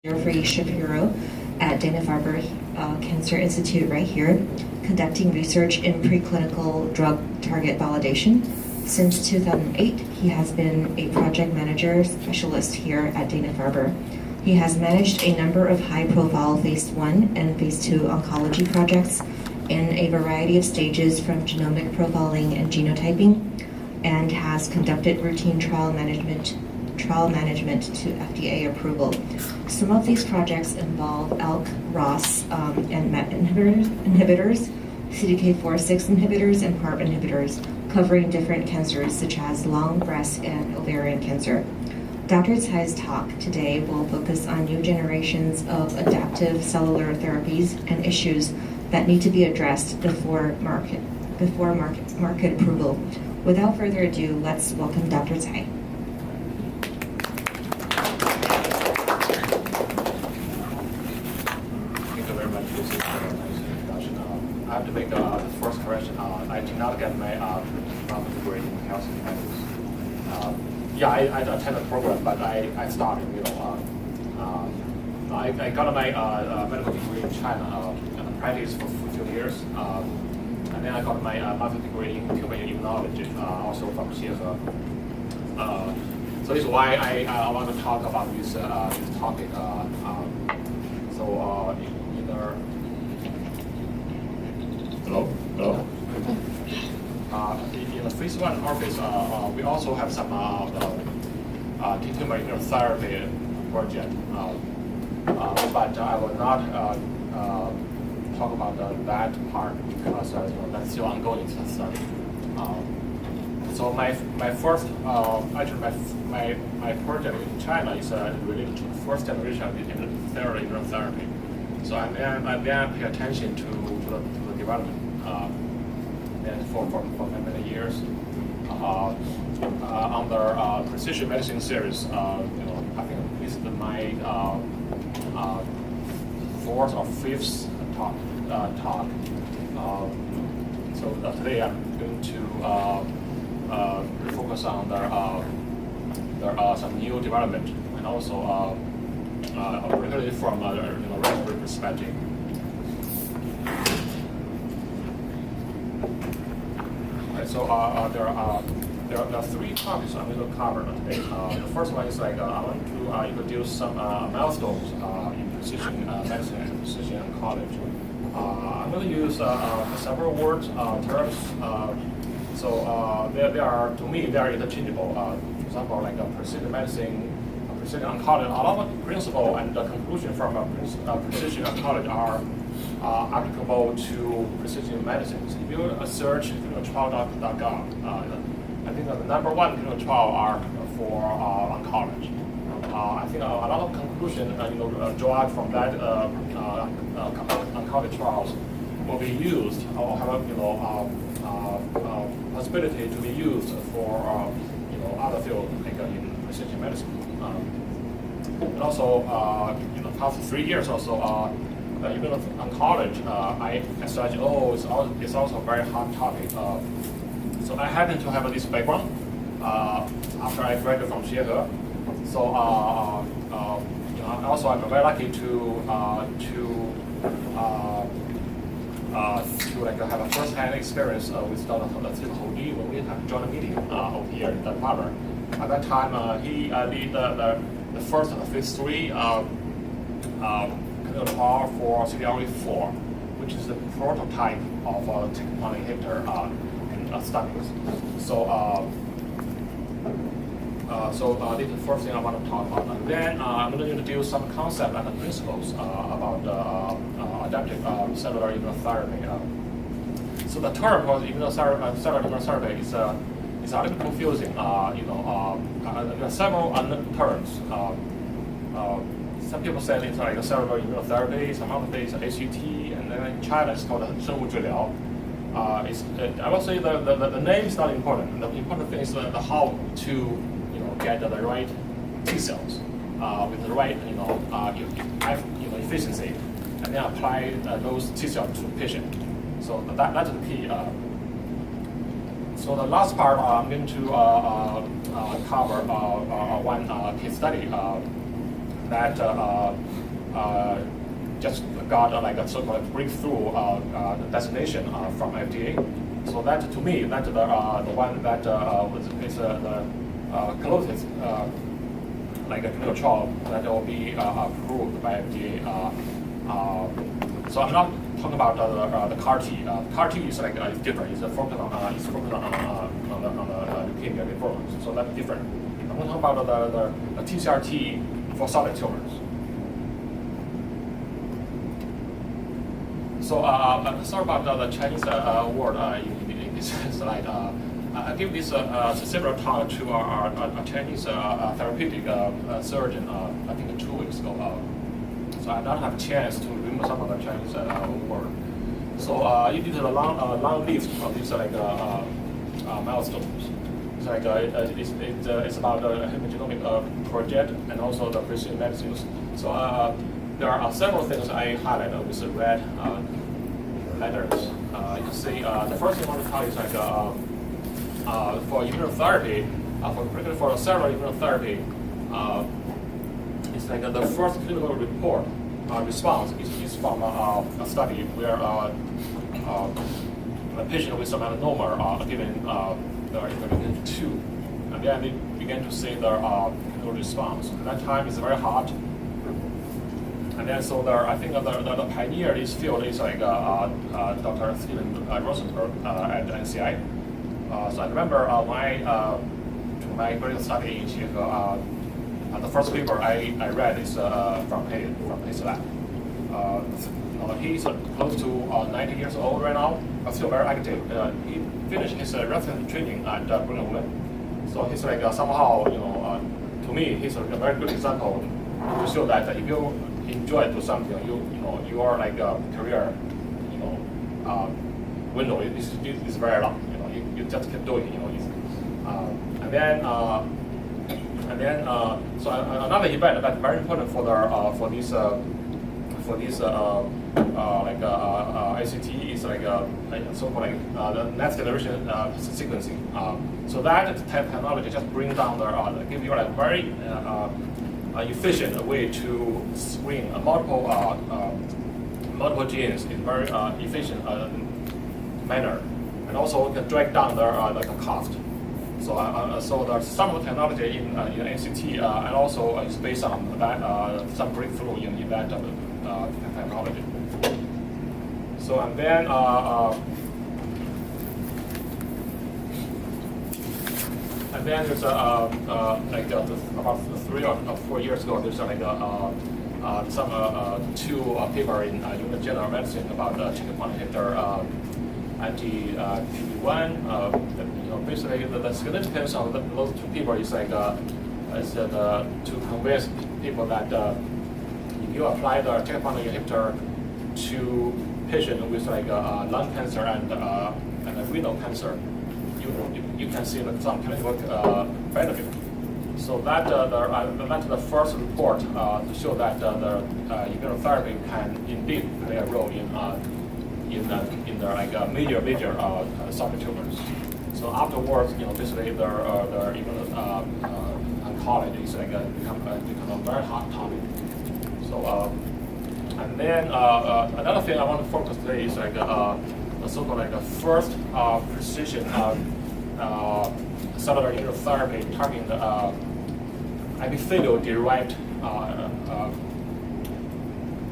Jeffrey Shapiro at Dana-Farber Cancer Institute right here, conducting research in preclinical drug target validation. Since 2008, he has been a project manager specialist here at Dana-Farber. He has managed a number of high-profile phase 1 and phase 2 oncology projects in a variety of stages from genomic profiling and genotyping, and has conducted routine trial management to FDA approval. Some of these projects involve ALK, ROS, and MET inhibitors, CDK4/6 inhibitors, and PARP inhibitors, covering different cancers such as lung, breast, and ovarian cancer. Dr. Tsai's talk today will focus on new generations of adaptive cellular therapies and issues that need to be addressed before market approval. Without further ado, let's welcome Dr. Tsai. I have to make the first correction. I did not get my master's degree in health genetics. I attended the program, but I started, I got my medical degree in China and practiced for a few years. And then I got my master's degree in human immunology, also from CSR. So this is why I want to talk about this topic. Hello. In the phase 1 office, we also have some tumor immunotherapy project, but I will not talk about that part because that's still ongoing study. So my first my project in China is related to the first generation of immunotherapy. So I pay attention to the development and for many years under precision medicine series. I think this is my fourth or fifth talk. So today I'm going to focus on there are some new development and also particularly from a regulatory perspective. Right, so there are three topics I'm going to cover today. The first one is I want to introduce some milestones in precision medicine and precision oncology. I'm going to use several words, terms. They are, to me, they are interchangeable. For example, like precision medicine, precision oncology. A lot of principle and the conclusion from precision oncology are applicable to precision medicine. So if you search clinicaltrial.gov, I think the number one clinical trial are for oncology. I think a lot of conclusion derived from that oncology trials will be used or have possibility to be used for other fields like in precision medicine. And also, past 3 years also, oncology, it's also a very hot topic. So I happen to have this background after I graduated from CSR. So also I'm very lucky to have a first-hand experience with Dr. Ho Li when we had joined a meeting over here in the Harvard. At that time, he did the first phase 3 clinical trial for CTLA-4, which is the prototype of a checkpoint inhibitor studies. This is the first thing I want to talk about. And then I'm going to introduce some concepts and principles about adaptive cellular immunotherapy. So the term for cellular immunotherapy is a little confusing. There are several terms. Some people say it's like a cellular immunotherapy. Some other say it's ACT, and then in China it's called 生物治疗. I would say the name is not important. The important thing is the how to get the right T cells with the right efficiency, and then apply those T cells to the patient. So that's the key. So the last part I'm going to cover one case study that just got like a so-called breakthrough designation from FDA. So that to me, that's the one that is the closest like a clinical trial that will be approved by FDA. So I'm not talking about the CAR T. CAR T is like it's different. It's focused on the leukemia lymphoma. So that's different. I'm going to talk about the TCR-T for solid tumors. So sorry about the Chinese word in this slide. I gave this several talks to our Chinese therapeutic surgeon, I think 2 weeks ago. So I don't have a chance to remember some of the Chinese word. So it is a long list of these like milestones. It's like it's about the human genomic project and also the precision medicines. So there are several things I highlighted with the red letters. You can see the first thing I want to tell you is like for immunotherapy, particularly for cellular immunotherapy, it's like the first clinical report response is from a study where a patient with some melanoma given interleukin 2, and then they began to see their clinical response. At that time, it's very hot. And then, so I think the pioneer in this field is like Dr. Steven Rosenberg at NCI. So I remember my graduate study in Chicago, the first paper I read is from his lab. He's close to 90 years old right now, but still very active. He finished his residency training at Brigham Women. So he's like somehow, to me, he's a very good example to show that if you enjoy to something, your like career, window is very long. You just keep doing, and then so another event that's very important for this like ACT is like so-called like the next generation sequencing. So that technology just brings down give you like very efficient way to screen multiple genes in very efficient manner, and also can drag down the cost. So there's some technology in ACT, and also it's based on that some breakthrough in that technology. So and then there's like about 3 or 4 years ago, there's like two paper in New General Medicine about checkpoint inhibitor anti-PD-1. Basically the significance of those two people is like to convince people that if you apply the checkpoint inhibitor to patients with like lung cancer and renal cancer, you can see some clinical benefit. So that's the first report to show that the immunotherapy can indeed play a role in the like major solid tumors. So afterwards, basically the oncology is like become a very hot topic. So and then another thing I want to focus today is like the so-called like the first precision cellular immunotherapy targeting the epithelial-derived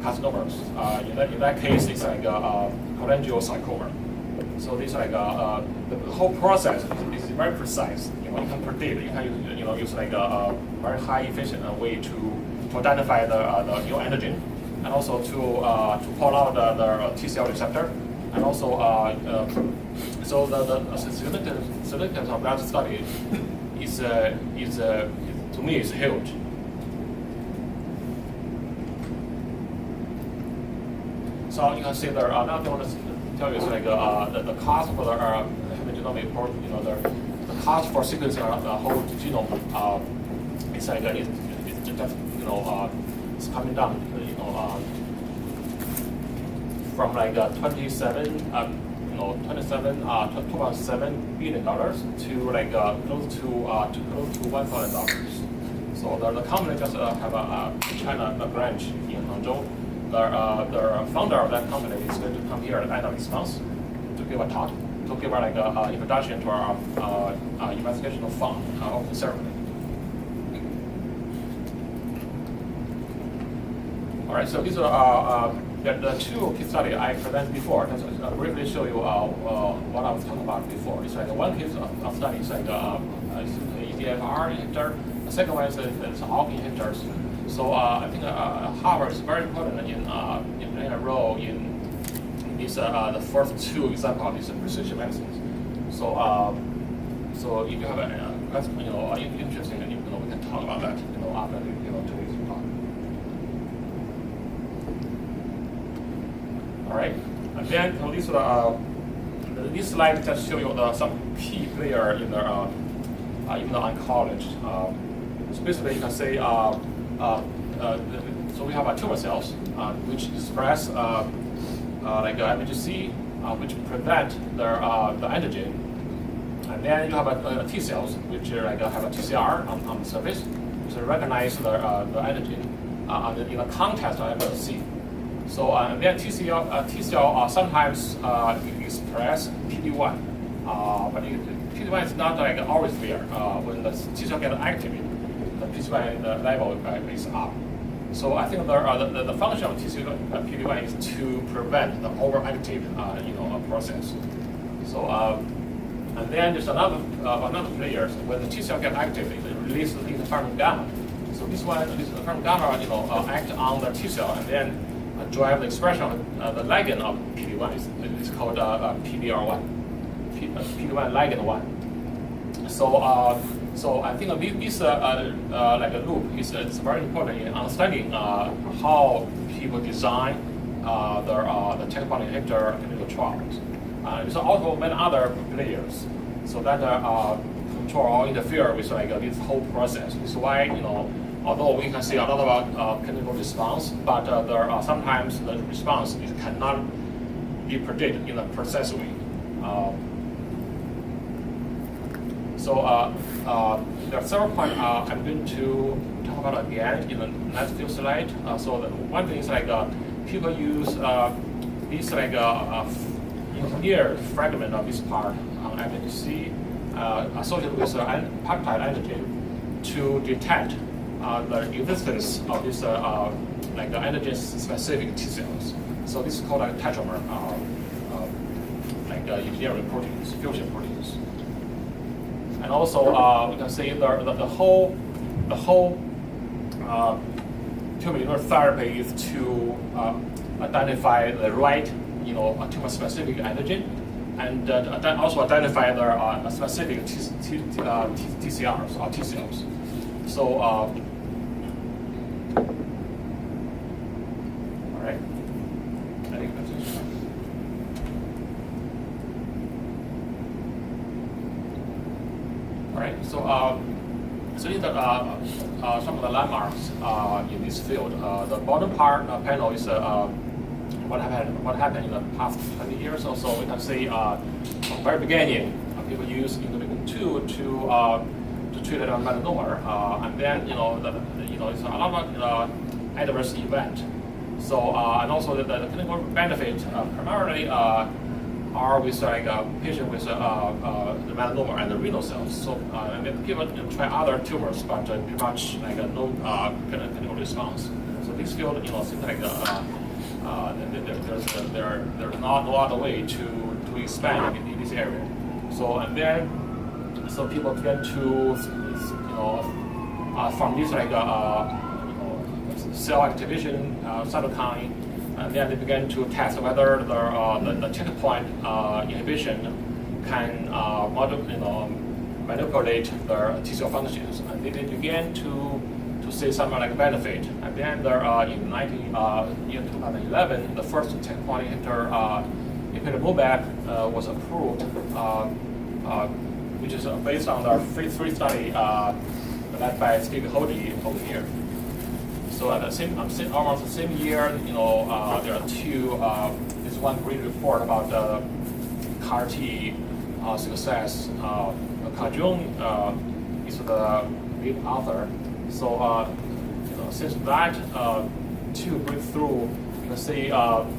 carcinomas. In that case, it's like cholangiocarcinoma. So this like the whole process is very precise. You can predict. You can use like a very high efficient way to identify the new antigen, and also to pull out the T cell receptor, and also so the significance of that study is to me is huge. So you can see there. Another thing I want to tell you is like the cost for the human genomic report. The cost for sequencing the whole genome is like it's just it's coming down. From like 27 $2.7 billion to like close to $1,000. So the company just have a China branch in Hangzhou. The founder of that company is going to come here at the end of this month to give a talk, to give like a introduction to our investigational fund open ceremony. All right, so these are the two case studies I presented before. I'll briefly show you what I was talking about before. It's like one case of study is like EGFR inhibitor. The second one is ALK inhibitors. So I think Harvard is very important in playing a role in these the first two examples of these precision medicines. So so if you have interesting, we can talk about that after today's talk. All right, and then this slide just show you some key player in the oncology. So basically, you can say so we have tumor cells which express like MHC, which prevent the antigen, and then you have T cells which have a TCR on the surface, which recognize the antigen in the context of MHC. So and then T cell sometimes express PD-1, but PD-1 is not like always there. When the T cell get activated, the PD-1 level is up. So I think the function of PD-1 is to prevent the overactive process. So and then there's another player. When the T cell get activated, it releases interferon gamma. So this interferon gamma act on the T cell and then drive the expression of the ligand of PD-1. It's called PDR1, PD-1 ligand 1. So I think this like a loop is very important in understanding how people design the checkpoint inhibitor clinical trials. There's also many other players, so that control or interfere with this whole process. This is why although we can see a lot about clinical response, but there are sometimes the response cannot be predicted in a precise way. So there are several points I'm going to talk about again in the next few slides. So one thing is people use this engineered fragment of this part on MHC associated with peptide antigen to detect the existence of this antigen-specific T cells. So this is called tetramer, engineering proteins, fusion proteins. And also, we can say the whole tumor immunotherapy is to identify the right tumor-specific antigen, and also identify the specific TCRs or T cells. So, all right. I think that's it. All right. So, these are some of the landmarks in this field. The bottom part panel is what happened in the past 20 years or so. We can see from the very beginning, people use interleukin-2 to treat melanoma, and then it's a lot of adverse event. So and also the clinical benefit primarily are with patient with the melanoma and the renal cells. So and then people try other tumors, but pretty much no clinical response. So this field seems like there's not no other way to expand in this area. So and then people begin to from this cell activation cytokine, and then they began to test whether the checkpoint inhibition can manipulate the T cell functions, and they began to see some benefit. And then there in 2011, the first checkpoint inhibitor, ipilimumab, was approved, which is based on the phase 3 study led by Steve Hody over here. So at almost the same year, there are two. There's one great report about the CAR T success. Carl June is the lead author, So since that two breakthrough, you can see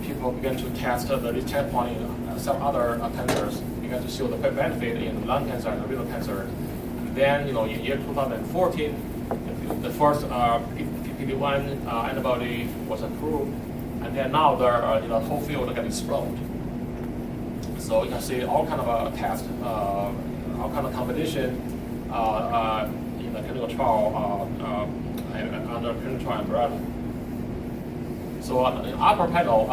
people began to test the checkpoint in some other cancers, began to show the benefit in lung cancer and renal cancer. And then in year 2014, the first PD-1 antibody was approved, and then now the whole field can explode. So you can see all kind of tests, all kind of competition in the clinical trial under clinical trial umbrella. So in the upper panel,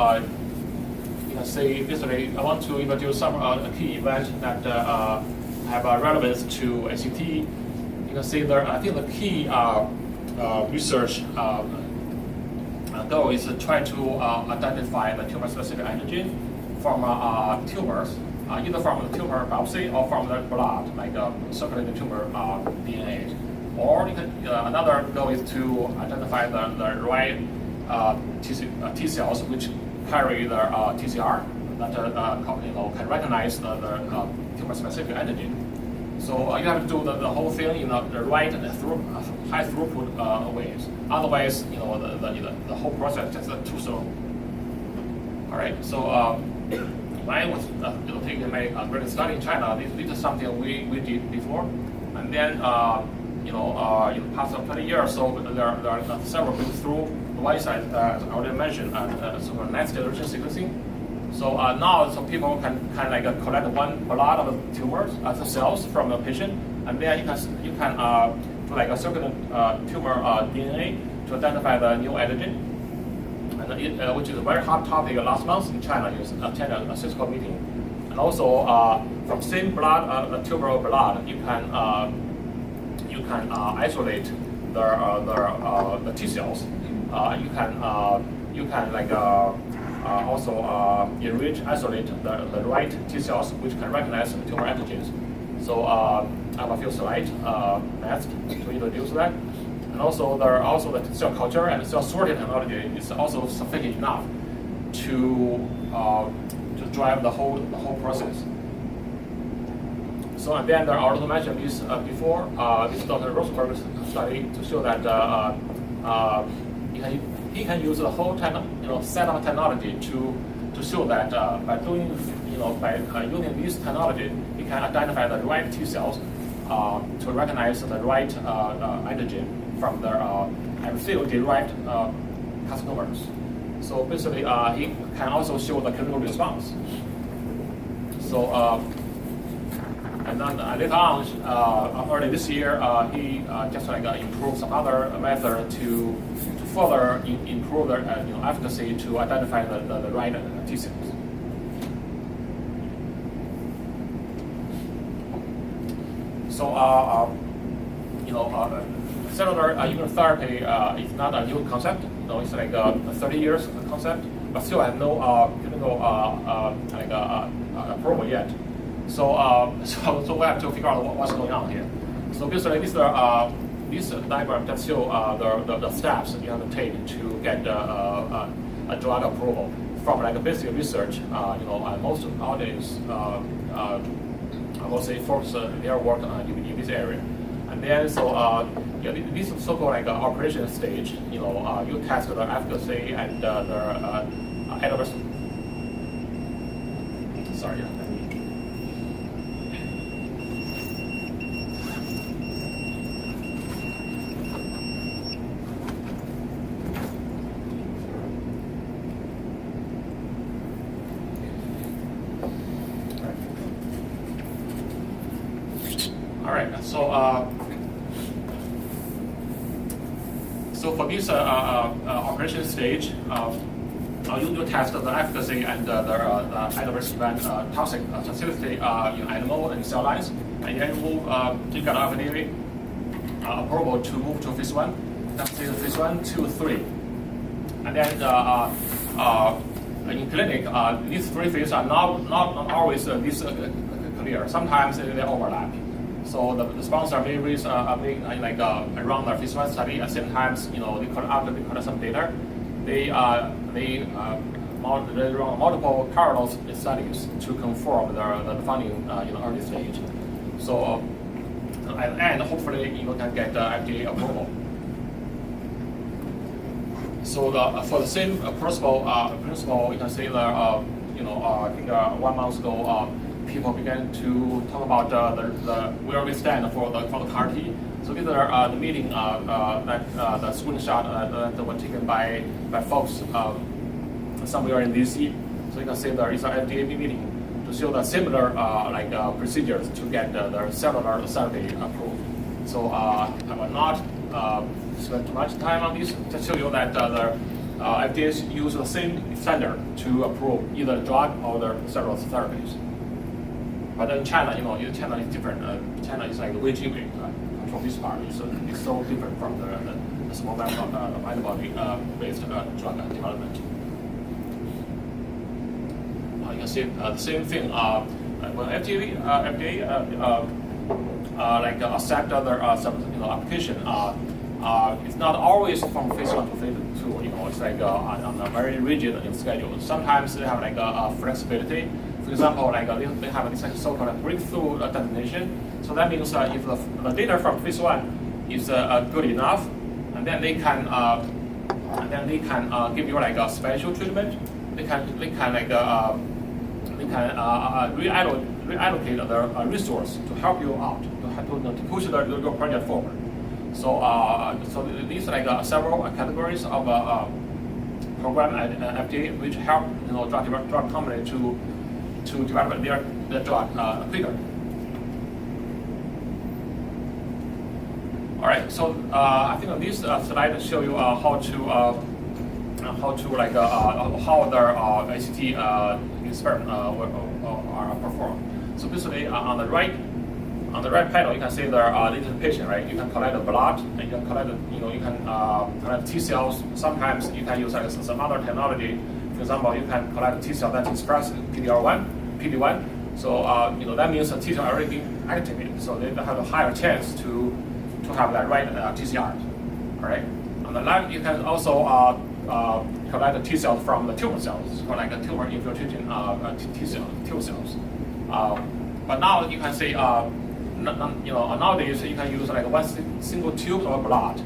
you can see basically I want to introduce some key events that have relevance to ACT. You can see there. I think the key research goal is to try to identify the tumor-specific antigen from tumors, either from the tumor biopsy or from the blood, like circulating tumor DNA. Or another goal is to identify the right T cells which carry the TCR that can recognize the tumor-specific antigen. So you have to do the whole thing in the right high throughput ways. Otherwise, the whole process is too slow. All right. So when I was taking my graduate study in China, this is something we did before, and then in the past 20 years, so there are several breakthrough devices that I already mentioned, so next generation sequencing. So now, people can collect one blood of the tumors, the cells from the patient, and then you can do like a circulating tumor DNA to identify the new antigen, and which is a very hot topic last month in China. You attended a CISCO meeting, and also from same blood, tumoral blood, you can isolate the T cells. You can also enrich, isolate the right T cells which can recognize the tumor antigens. So I have a few slides next to introduce that. And also there are also the cell culture and cell sorting technology is also sufficient enough to drive the whole process. So and then there are also mentioned this before. This is Dr. Rosenberg's study to show that he can use the whole set of technology to show that by doing by using this technology, he can identify the right T cells to recognize the right antigen from their epithelial-derived carcinomas. So basically, he can also show the clinical response. So and then later on, early this year, he just improved some other method to further improve their efficacy to identify the right T cells. So cellular immunotherapy is not a new concept. It's like a 30 years concept, but still have no clinical approval yet. So we have to figure out what's going on here. So basically, this diagram just show the steps you have to take to get a drug approval from a basic research. Most nowadays, I will say focus their work in this area, and then this is so-called operation stage. You test the efficacy and the adverse. Sorry. All right. So for this operation stage, you test the efficacy and the adverse event toxic toxicity in animal and cell lines, and then you get FDA approval to move to phase 1. That's phase 1, 2, 3, and then in clinic, these three phases are not always this clear. Sometimes they overlap. So the sponsor may raise around their phase 1 study. At the same time, after they collect some data, they run multiple parallel studies to confirm the finding in early stage. So at the end, hopefully you can get FDA approval. So for the same principle, you can say that I think 1 month ago, people began to talk about the where we stand for the CAR T. So these are the meeting that the screenshot that were taken by folks somewhere in DC. So you can see there is an FDA meeting to show the similar procedures to get the cellular therapy approved. So I will not spend too much time on this to show you that the FDA use the same standard to approve either drug or the cellular therapies. But in China, China is different. China is like the WeiQi from this part. So it's so different from the small antibody-based drug development. You can see the same thing. When FDA accept other application, it's not always from phase 1 to phase 2. It's like on a very rigid schedule. Sometimes they have like a flexibility. For example, they have this so-called breakthrough designation. So that means if the data from phase 1 is good enough, and then they can give you like a special treatment. They can reallocate the resource to help you out to push your project forward. So these are several categories of program at FDA which help drug company to develop their drug quicker. All right, so I think this slide show you how their ACT experiment are performed. So basically, on the right panel, you can see there is a patient, right? You can collect the blood, and you can collect collect T cells. Sometimes you can use some other technology. For example, you can collect T cell that express PD-1. So that means the T cell already been activated, so they have a higher chance to have that right TCR. All right. On the left, you can also collect the T cells from the tumor cells, for like a tumor infiltrating T cells. But now you can say, nowadays you can use like one single tube of blood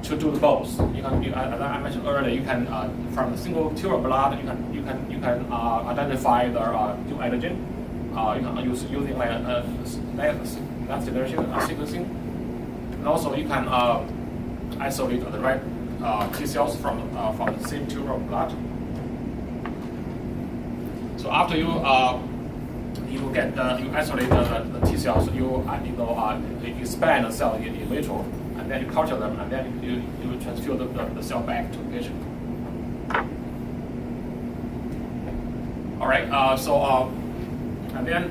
to do both. As I mentioned earlier, you can from a single tube of blood you can identify the new antigen. You can using like next generation sequencing, and also you can isolate the right T cells from the same tube of blood. So after you isolate the T cells, you expand the cell in vitro, and then you culture them, and then you transfer the cell back to the patient. All right. And then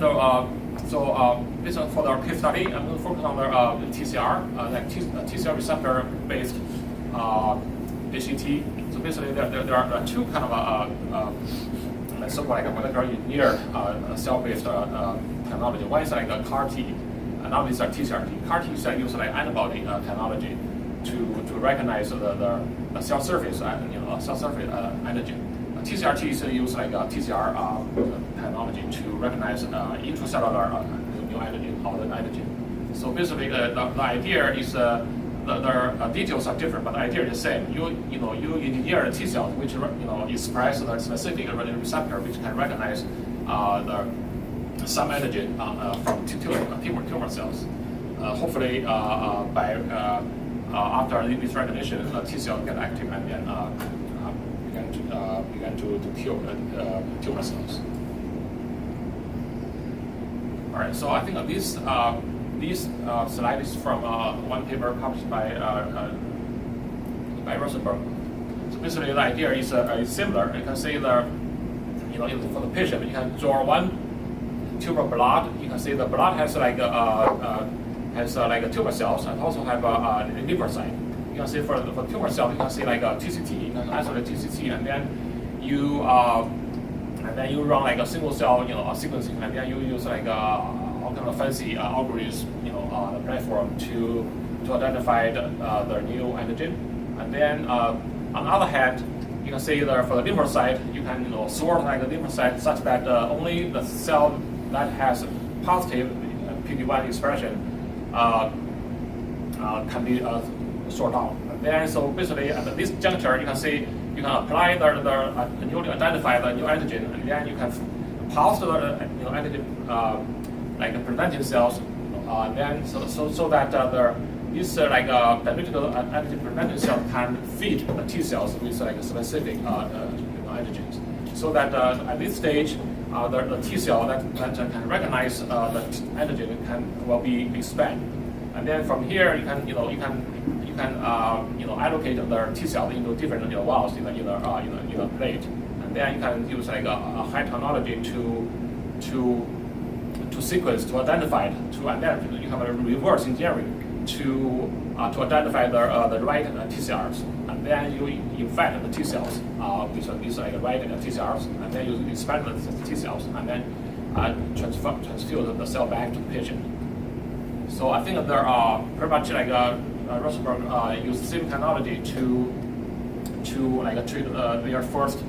this one for the case study, I'm going to focus on the TCR, T-cell receptor-based ACT. So basically, there are two kind of so-called like a molecular engineered cell-based technology. One is like a CAR T, and another is a TCR-T. CAR T is use like antibody technology to recognize the cell surface, cell surface antigen. TCR-T is use like a TCR technology to recognize intracellular new antigen or the antigen. So basically, the idea is the details are different, but the idea is the same. You engineer the T cells which express the specific receptor which can recognize some antigen from tumor cells. Hopefully, after this recognition, the T cell get active and then begin to kill tumor cells. All right, so I think this slide is from one paper published by Rosenberg. So basically, the idea is similar. You can see for the patient, you can draw one tube of blood. You can see the blood has like a tumor cells and also have a lymphocyte. You can see for tumor cells, you can see like a TCT. You can isolate TCT, and then you run like a single cell, sequencing, and then you use like all kind of fancy algorithms, the platform to identify the new antigen. And then on the other hand, you can see that for the lymphocyte, you can sort like the lymphocyte such that only the cell that has positive PD-1 expression can be sorted out. And then, so basically at this juncture, you can see you can apply the newly identified new antigen, and then you can pause the antigen like presenting cells, then so that this dendritic antigen presenting cell can feed the T cells with like specific antigens, so that at this stage the T cell that can recognize the antigen will be expanded, and then from here you can allocate the T cell into different valves in the plate, and then you can use like a high technology to sequence, to identify, and then you have a reverse engineering to identify the right T cells, and then you infect the T cells with these like right T cells, and then you expand the T cells, and then transfuse the cell back to the patient. So I think that there are pretty much like Rosenberg used the same technology to like treat their first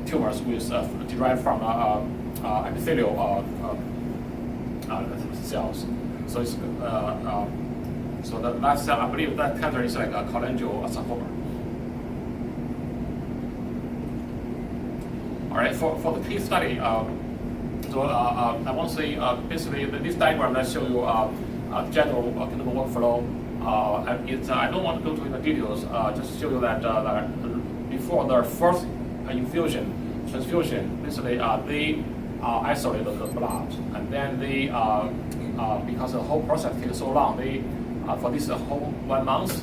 tumors with derived from epithelial cells. So it's so that cell, I believe that cancer is like a cholangiocarcinoma. All right, for the case study, so I want to say basically this diagram that show you general clinical workflow. I don't want to go into the details. Just show you that before the first transfusion, basically they isolate the blood, and then they because the whole process takes so long, they for this whole 1 month,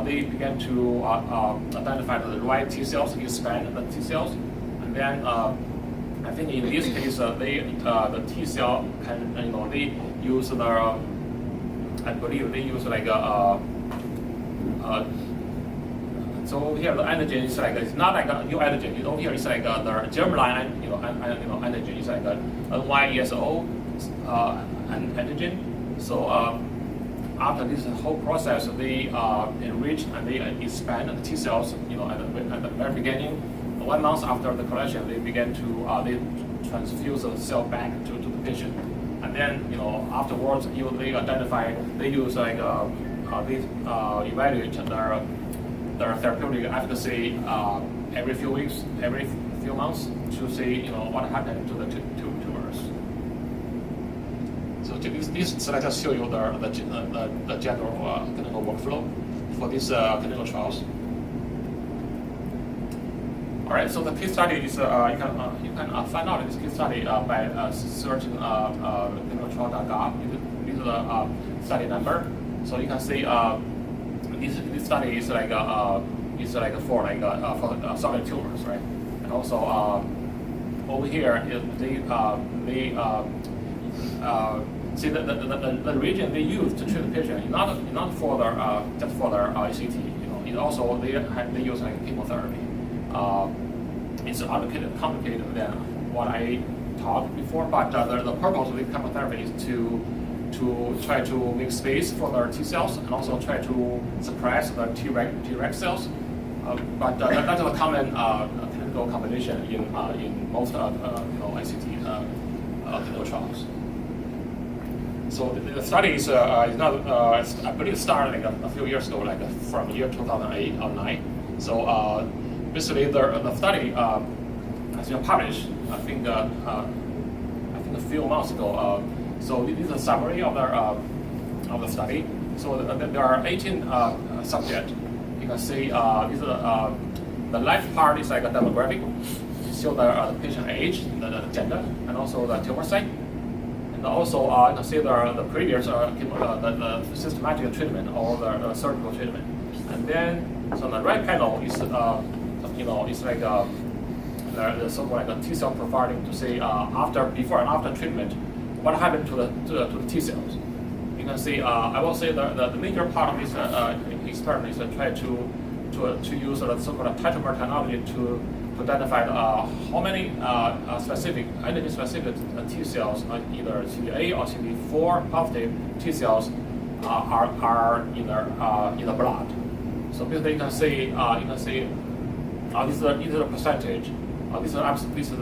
they began to identify the right T cells, expand the T cells, and then I think in this case the T cell can they use I believe they use like so over here the antigen is like it's not like a new antigen. Over here it's like the germline antigen. It's like a NY-ESO antigen. So after this whole process, they enrich and they expand the T cells. At the very beginning, 1 month after the collection, they begin to they transfuse the cell back to the patient, and then afterwards they identify. They use like they evaluate their therapeutic efficacy every few weeks, every few months to see what happened to the tumors. So this slide just show you the general clinical workflow for these clinical trials. All right, so the case study is you can find out this case study by searching clinicaltrial.gov. This is the study number. So you can see this study is like for solid tumors, right? And also over here they see the region they use to treat the patient not for their just for their ICT. It also they use like chemotherapy. It's complicated than what I talked before, but the purpose of the chemotherapy is to try to make space for their T cells and also try to suppress the Treg cells. But that's a common clinical combination in most ICT clinical trials. So the study is not I believe it started like a few years ago, like from year 2008 or 9. So basically the study has been published. I think a few months ago. So this is a summary of the study. So there are 18 subjects. You can see these are, the left part is like a demographic. It shows the patient age, the gender, and also the tumor site. And also you can see the previous the systematic treatment or the surgical treatment. And then so the right panel is it's like the so-called like a T cell profiling to see before and after treatment what happened to the T cells. You can see I will say the major part of this experiment is to try to use the so-called titer technology to identify how many specific antigen-specific T cells, either CD8 or CD4 positive T cells, are in the blood. So basically, you can see this is a percentage. This is